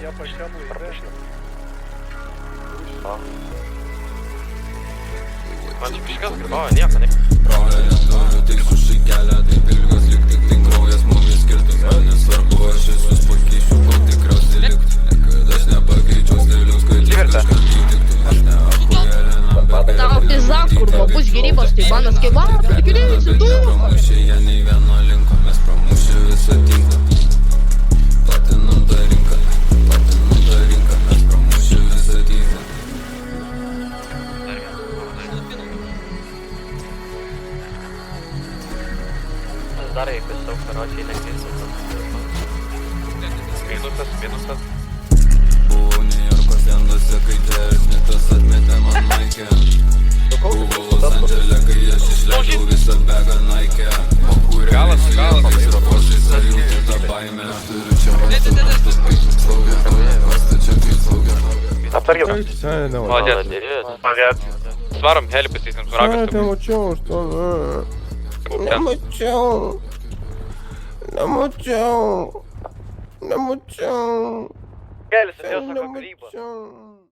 Я почему йде? Man iškas, nieko, ne. Prauja turiu tik suši kelią, taip ilgas lyg tik kraujas mumis skirtas. Man nesvarbu, aš visus pakeisiu, kol tikriausiai liktų. Niekada aš nepakeičiau stilius, kai tik kažkam įtiktų. Aš neapkuėlinam, bet Tavo pizza, kurva, bus gerybos, tai manas kaip tu tikriausiai tu. Pramušė jie nei vieno linko, mes pramušė visą tinklą. Platinam tą rinką, mes pramušė visą tinklą. Dar jeigu daug karočiai nekeisim. Minusas. Buvau Niujorko stendose, kai Džersmitas atmetė man maikę. Buvau Los Andžele, kai aš išleidau visą begą Nike. O kūrė visi jėgais ir posais ar jauti tą baimę. Aš turiu čia vastas kaip slaugė, vasta čia kaip slaugė. Aptargiau. Молодец. Молодец. Сваром helpis įsim su ragas. Gelis, atėjo sako grybą.